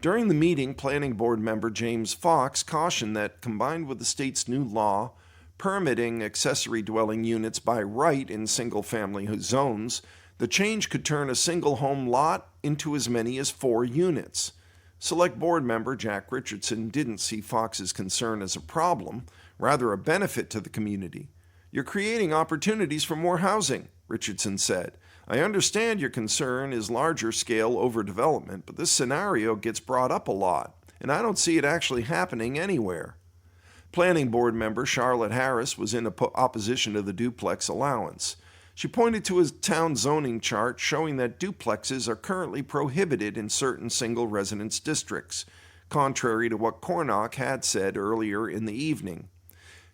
Speaker 1: During the meeting, Planning Board member James Fox cautioned that, combined with the state's new law permitting accessory dwelling units by right in single-family zones, the change could turn a single-home lot into as many as 4 units. Select Board member Jack Richardson didn't see Fox's concern as a problem, rather a benefit to the community. "You're creating opportunities for more housing," Richardson said. "I understand your concern is larger-scale overdevelopment, but this scenario gets brought up a lot, and I don't see it actually happening anywhere." Planning Board member Charlotte Harris was in opposition to the duplex allowance. She pointed to a town zoning chart showing that duplexes are currently prohibited in certain single-residence districts, contrary to what Cornock had said earlier in the evening.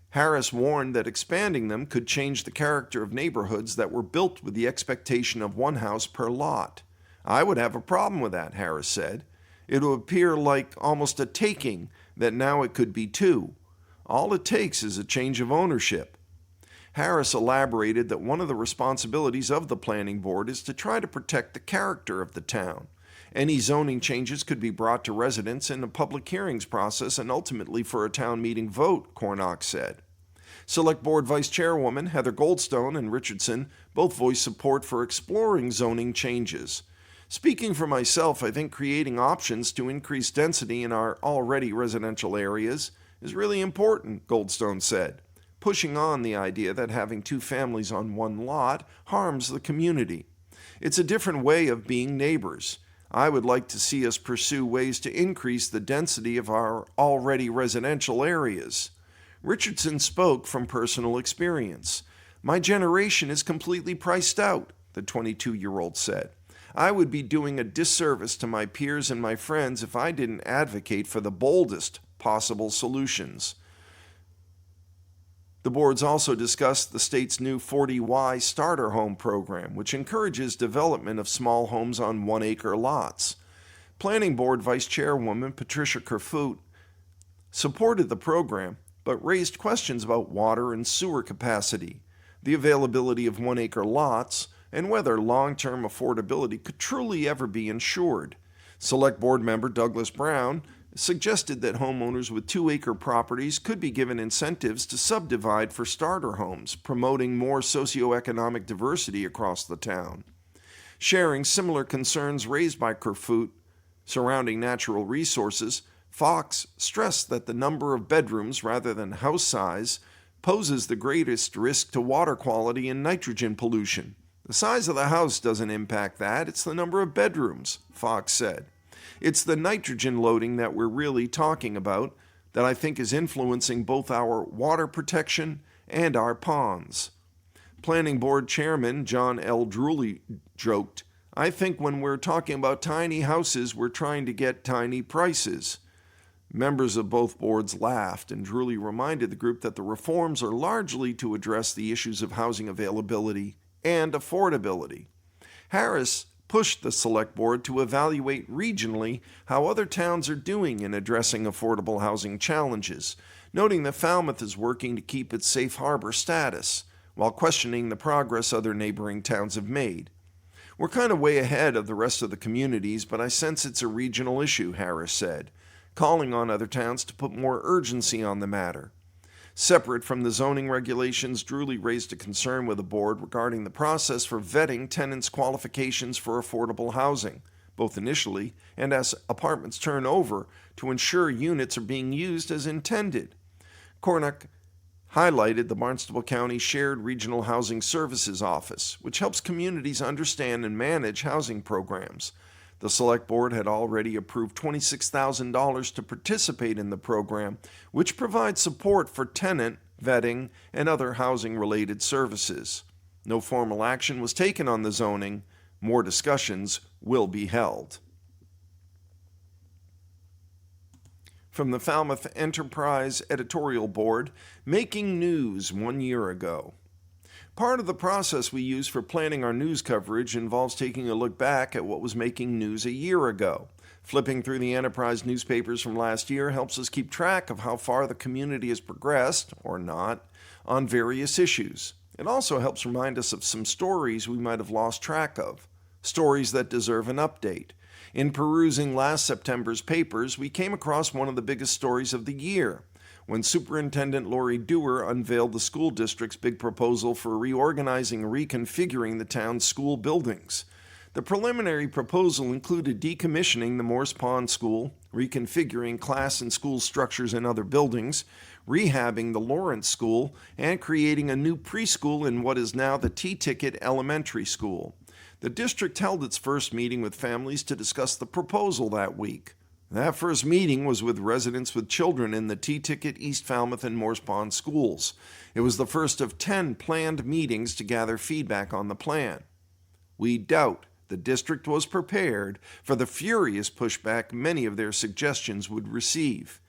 Speaker 1: Harris warned that expanding them could change the character of neighborhoods that were built with the expectation of one house per lot. "I would have a problem with that," Harris said. "It would appear like almost a taking that now it could be 2. All it takes is a change of ownership." Harris elaborated that one of the responsibilities of the Planning Board is to try to protect the character of the town. Any zoning changes could be brought to residents in a public hearings process and ultimately for a town meeting vote, Cornock said. Select Board Vice Chairwoman Heather Goldstone and Richardson both voiced support for exploring zoning changes. "Speaking for myself, I think creating options to increase density in our already residential areas is really important," Goldstone said, pushing on the idea that having 2 families on one lot harms the community. "It's a different way of being neighbors. I would like to see us pursue ways to increase the density of our already residential areas." Richardson spoke from personal experience. "My generation is completely priced out," the 22-year-old said. "I would be doing a disservice to my peers and my friends if I didn't advocate for the boldest possible solutions." The boards also discussed the state's new 40Y starter home program, which encourages development of small homes on 1-acre lots. Planning Board Vice Chairwoman Patricia Kerfoot supported the program, but raised questions about water and sewer capacity, the availability of 1-acre lots, and whether long-term affordability could truly ever be ensured. Select Board member Douglas Brown suggested that homeowners with 2-acre properties could be given incentives to subdivide for starter homes, promoting more socioeconomic diversity across the town. Sharing similar concerns raised by Kerfoot surrounding natural resources, Fox stressed that the number of bedrooms rather than house size poses the greatest risk to water quality and nitrogen pollution. "The size of the house doesn't impact that, it's the number of bedrooms," Fox said. "It's the nitrogen loading that we're really talking about that I think is influencing both our water protection and our ponds." Planning Board Chairman John L. Drewley joked, "I think when we're talking about tiny houses, we're trying to get tiny prices." Members of both boards laughed, and Drewley reminded the group that the reforms are largely to address the issues of housing availability and affordability. Harris pushed the Select Board to evaluate regionally how other towns are doing in addressing affordable housing challenges, noting that Falmouth is working to keep its safe harbor status, while questioning the progress other neighboring towns have made. "We're kind of way ahead of the rest of the communities, but I sense it's a regional issue," Harris said, calling on other towns to put more urgency on the matter. Separate from the zoning regulations, Drewley raised a concern with the board regarding the process for vetting tenants' qualifications for affordable housing, both initially and as apartments turn over, to ensure units are being used as intended. Cornuck highlighted the Barnstable County Shared Regional Housing Services Office, which helps communities understand and manage housing programs. The Select Board had already approved $26,000 to participate in the program, which provides support for tenant, vetting, and other housing-related services. No formal action was taken on the zoning. More discussions will be held. From the Falmouth Enterprise Editorial Board, making news 1 year ago. Part of the process we use for planning our news coverage involves taking a look back at what was making news a year ago. Flipping through the Enterprise newspapers from last year helps us keep track of how far the community has progressed, or not, on various issues. It also helps remind us of some stories we might have lost track of, stories that deserve an update. In perusing last September's papers, we came across one of the biggest stories of the year, when Superintendent Lori Dewar unveiled the school district's big proposal for reorganizing and reconfiguring the town's school buildings. The preliminary proposal included decommissioning the Morse Pond School, reconfiguring class and school structures in other buildings, rehabbing the Lawrence School, and creating a new preschool in what is now the T-Ticket Elementary School. The district held its first meeting with families to discuss the proposal that week. That first meeting was with residents with children in the T-Ticket, East Falmouth, and Morse Pond schools. It was the first of 10 planned meetings to gather feedback on the plan. We doubt the district was prepared for the furious pushback many of their suggestions would receive.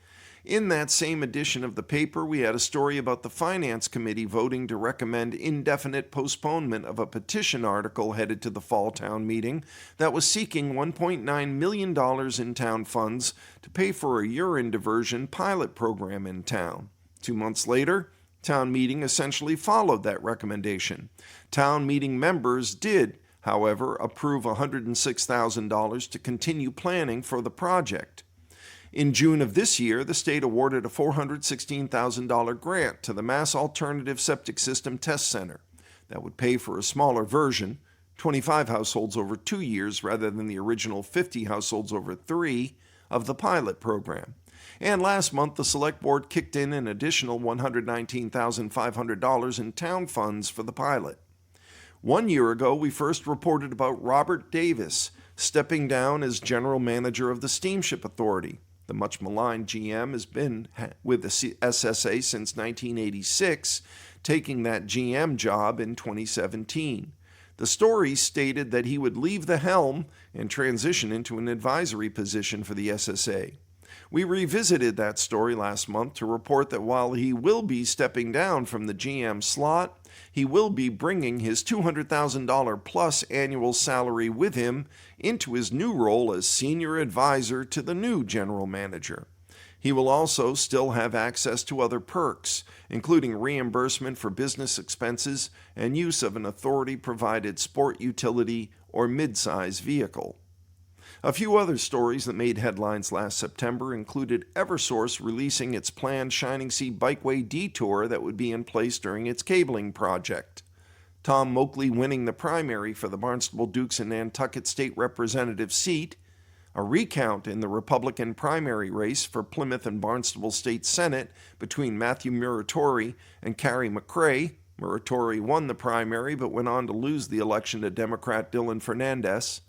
Speaker 1: In that same edition of the paper, we had a story about the Finance Committee voting to recommend indefinite postponement of a petition article headed to the fall town meeting that was seeking $1.9 million in town funds to pay for a urine diversion pilot program in town. 2 months later, town meeting essentially followed that recommendation. Town meeting members did, however, approve $106,000 to continue planning for the project. In June of this year, the state awarded a $416,000 grant to the Mass Alternative Septic System Test Center. That would pay for a smaller version, 25 households over 2 years rather than the original 50 households over 3, of the pilot program. And last month, the Select Board kicked in an additional $119,500 in town funds for the pilot. 1 year ago, we first reported about Robert Davis stepping down as general manager of the Steamship Authority. The much maligned GM has been with the SSA since 1986, taking that GM job in 2017. The story stated that he would leave the helm and transition into an advisory position for the SSA. We revisited that story last month to report that while he will be stepping down from the GM slot, he will be bringing his $200,000 plus annual salary with him into his new role as senior advisor to the new general manager. He will also still have access to other perks, including reimbursement for business expenses and use of an authority-provided sport utility or mid-size vehicle. A few other stories that made headlines last September included Eversource releasing its planned Shining Sea Bikeway detour that would be in place during its cabling project, Tom Moakley winning the primary for the Barnstable Dukes and Nantucket State Representative seat, a recount in the Republican primary race for Plymouth and Barnstable State Senate between Matthew Muratori and Carrie McCrae. Muratori won the primary but went on to lose the election to Democrat Dylan Fernandez.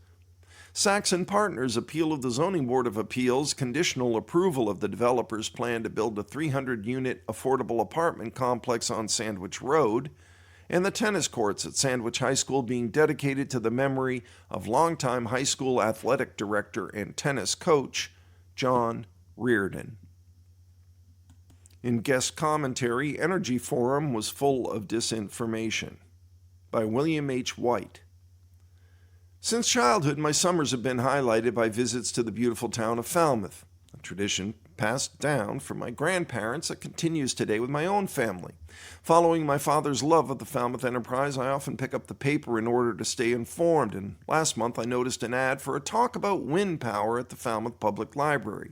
Speaker 1: Saxon Partners' appeal of the Zoning Board of Appeals' conditional approval of the developer's plan to build a 300-unit affordable apartment complex on Sandwich Road, and the tennis courts at Sandwich High School being dedicated to the memory of longtime high school athletic director and tennis coach John Reardon. In guest commentary, Energy Forum was full of disinformation. by William H. White. Since childhood, my summers have been highlighted by visits to the beautiful town of Falmouth, a tradition passed down from my grandparents that continues today with my own family. Following my father's love of the Falmouth enterprise, I often pick up the paper in order to stay informed, and last month I noticed an ad for a talk about wind power at the Falmouth Public Library.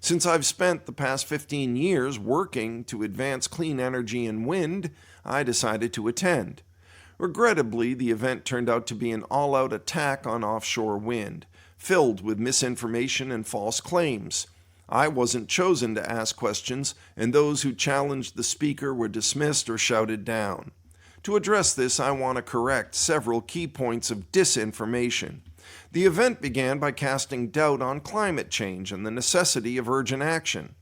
Speaker 1: Since I've spent the past 15 years working to advance clean energy and wind, I decided to attend. Regrettably, the event turned out to be an all-out attack on offshore wind, filled with misinformation and false claims. I wasn't chosen to ask questions, and those who challenged the speaker were dismissed or shouted down. To address this, I want to correct several key points of disinformation. The event began by casting doubt on climate change and the necessity of urgent action.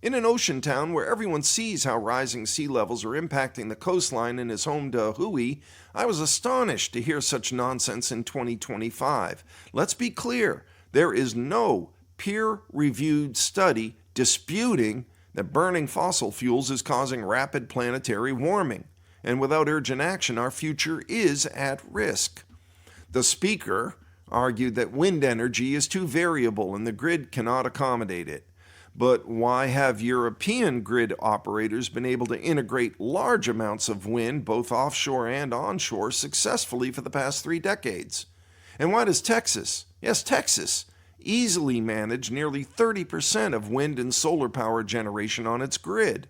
Speaker 1: In an ocean town where everyone sees how rising sea levels are impacting the coastline in his home to Hui, I was astonished to hear such nonsense in 2025. Let's be clear, there is no peer-reviewed study disputing that burning fossil fuels is causing rapid planetary warming, and without urgent action, our future is at risk. The speaker argued that wind energy is too variable and the grid cannot accommodate it. But why have European grid operators been able to integrate large amounts of wind, both offshore and onshore, successfully for the past 3 decades? And why does Texas, yes, Texas, easily manage nearly 30% of wind and solar power generation on its grid?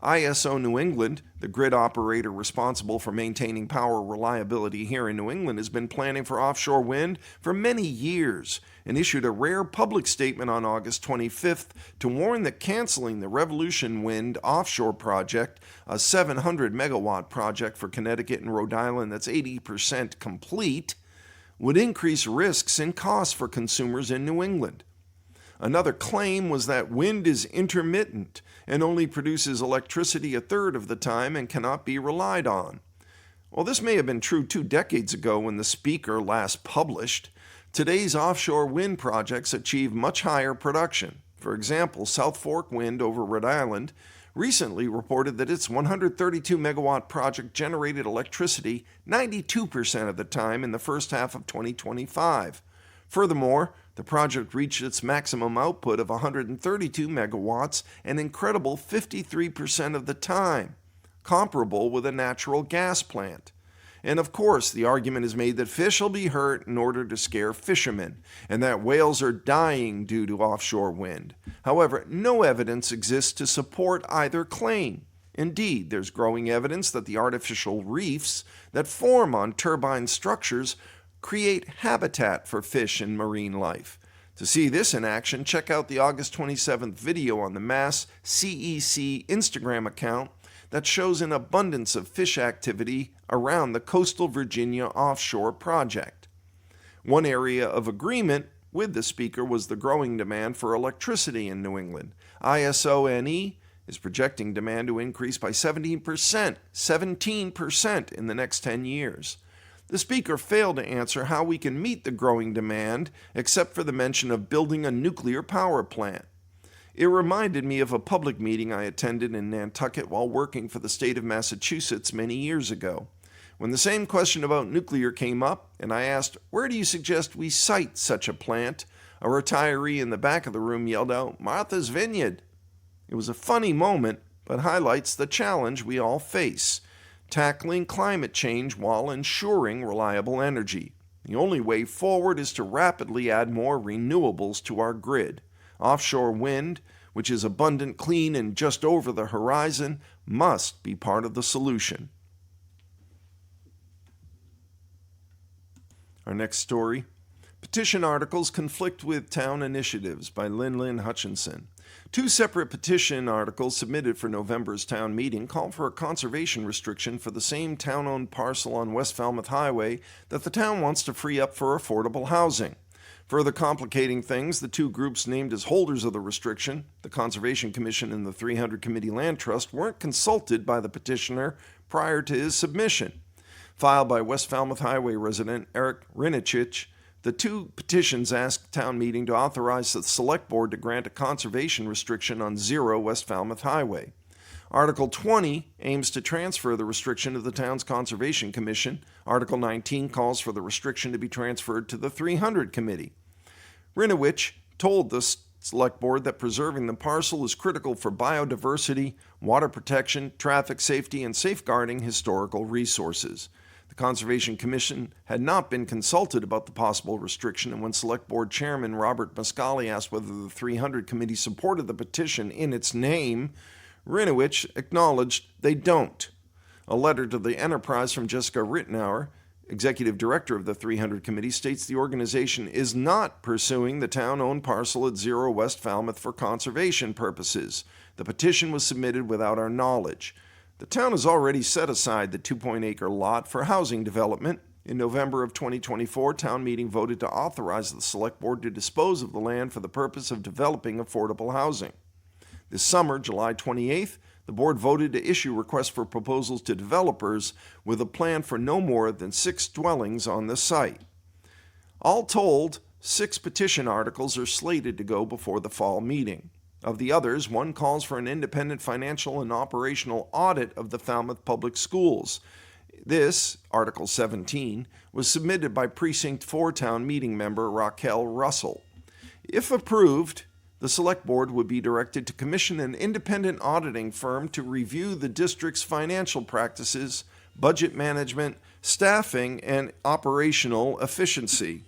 Speaker 1: ISO New England, the grid operator responsible for maintaining power reliability here in New England, has been planning for offshore wind for many years and issued a rare public statement on August 25th to warn that canceling the Revolution Wind offshore project, a 700-megawatt project for Connecticut and Rhode Island that's 80% complete, would increase risks and costs for consumers in New England. Another claim was that wind is intermittent and only produces electricity a third of the time and cannot be relied on. Well, this may have been true 2 decades ago when the speaker last published. Today's offshore wind projects achieve much higher production. For example, South Fork Wind over Rhode Island recently reported that its 132-megawatt project generated electricity 92% of the time in the first half of 2025. Furthermore, the project reached its maximum output of 132 megawatts an incredible 53% of the time, comparable with a natural gas plant. And of course, the argument is made that fish will be hurt in order to scare fishermen, and that whales are dying due to offshore wind. However, no evidence exists to support either claim. Indeed, there's growing evidence that the artificial reefs that form on turbine structures create habitat for fish and marine life. To see this in action, check out the August 27th video on the Mass CEC Instagram account that shows an abundance of fish activity around the coastal Virginia offshore project. One area of agreement with the speaker was the growing demand for electricity in New England. ISO-NE is projecting demand to increase by 17% in the next 10 years. The speaker failed to answer how we can meet the growing demand, except for the mention of building a nuclear power plant. It reminded me of a public meeting I attended in Nantucket while working for the state of Massachusetts many years ago. When the same question about nuclear came up, and I asked, "Where do you suggest we site such a plant?" a retiree in the back of the room yelled out, "Martha's Vineyard." It was a funny moment, but highlights the challenge we all face: tackling climate change while ensuring reliable energy. The only way forward is to rapidly add more renewables to our grid. Offshore wind, which is abundant, clean, and just over the horizon, must be part of the solution. Our next story: Petition articles conflict with town initiatives by Lynn Hutchinson. 2 separate petition articles submitted for November's town meeting call for a conservation restriction for the same town-owned parcel on West Falmouth Highway that the town wants to free up for affordable housing. Further complicating things, the 2 groups named as holders of the restriction, the Conservation Commission and the 300 Committee Land Trust, weren't consulted by the petitioner prior to his submission. Filed by West Falmouth Highway resident Eric Rinichich, the 2 petitions asked town meeting to authorize the Select Board to grant a conservation restriction on 0 West Falmouth Highway. Article 20 aims to transfer the restriction to the town's Conservation Commission. Article 19 calls for the restriction to be transferred to the 300 Committee. Rinowich told the Select Board that preserving the parcel is critical for biodiversity, water protection, traffic safety, and safeguarding historical resources. The Conservation Commission had not been consulted about the possible restriction, and when Select Board Chairman Robert Mascali asked whether the 300 Committee supported the petition in its name, Rinowich acknowledged they don't. A letter to the Enterprise from Jessica Rittenauer, Executive Director of the 300 Committee, states the organization is not pursuing the town-owned parcel at 0 West Falmouth for conservation purposes. The petition was submitted without our knowledge. The town has already set aside the 2.acre lot for housing development. In November of 2024, town meeting voted to authorize the Select Board to dispose of the land for the purpose of developing affordable housing. This summer, July 28th, the board voted to issue requests for proposals to developers with a plan for no more than 6 dwellings on the site. All told, 6 petition articles are slated to go before the fall meeting. Of the others, one calls for an independent financial and operational audit of the Falmouth Public Schools. This, Article 17, was submitted by Precinct 4 town meeting member Raquel Russell. If approved, the Select Board would be directed to commission an independent auditing firm to review the district's financial practices, budget management, staffing, and operational efficiency.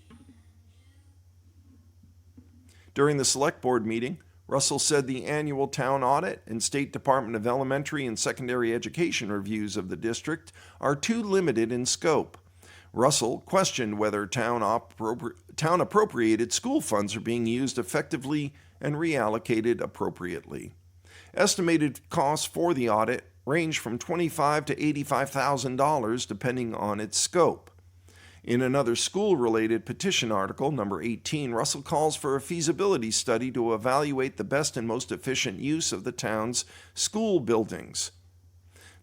Speaker 1: During the Select Board meeting, Russell said the annual town audit and State Department of Elementary and Secondary Education reviews of the district are too limited in scope. Russell questioned whether town appropriated school funds are being used effectively and reallocated appropriately. Estimated costs for the audit range from $25,000 to $85,000 depending on its scope. In another school-related petition article, number 18, Russell calls for a feasibility study to evaluate the best and most efficient use of the town's school buildings.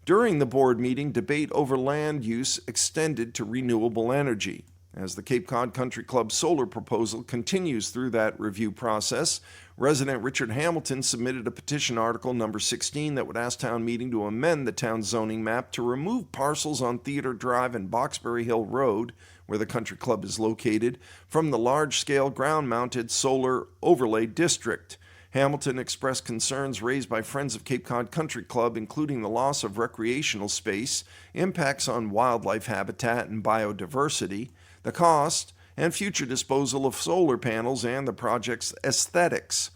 Speaker 1: During the board meeting, debate over land use extended to renewable energy. As the Cape Cod Country Club solar proposal continues through that review process, resident Richard Hamilton submitted a petition article number 16 that would ask town meeting to amend the town's zoning map to remove parcels on Theater Drive and Boxbury Hill Road, where the country club is located, from the large-scale ground-mounted solar overlay district. Hamilton expressed concerns raised by Friends of Cape Cod Country Club, including the loss of recreational space, impacts on wildlife habitat and biodiversity, the cost, and future disposal of solar panels and the project's aesthetics.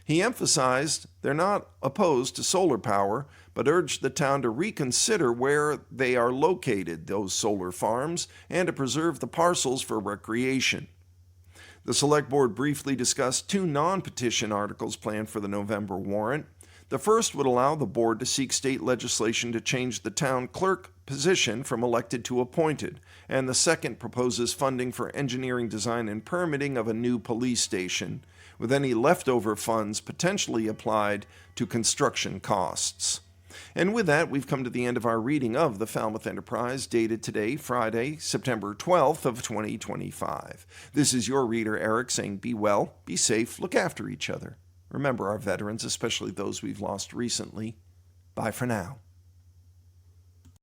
Speaker 1: He emphasized they're not opposed to solar power, but urged the town to reconsider where they are located, those solar farms, and to preserve the parcels for recreation. The Select Board briefly discussed 2 non-petition articles planned for the November warrant. The first would allow the board to seek state legislation to change the town clerk position from elected to appointed, and the second proposes funding for engineering, design, and permitting of a new police station, with any leftover funds potentially applied to construction costs. And with that, we've come to the end of our reading of the Falmouth Enterprise, dated today, Friday, September 12th of 2025. This is your reader, Eric, saying be well, be safe, look after each other. Remember our veterans, especially those we've lost recently. Bye for now.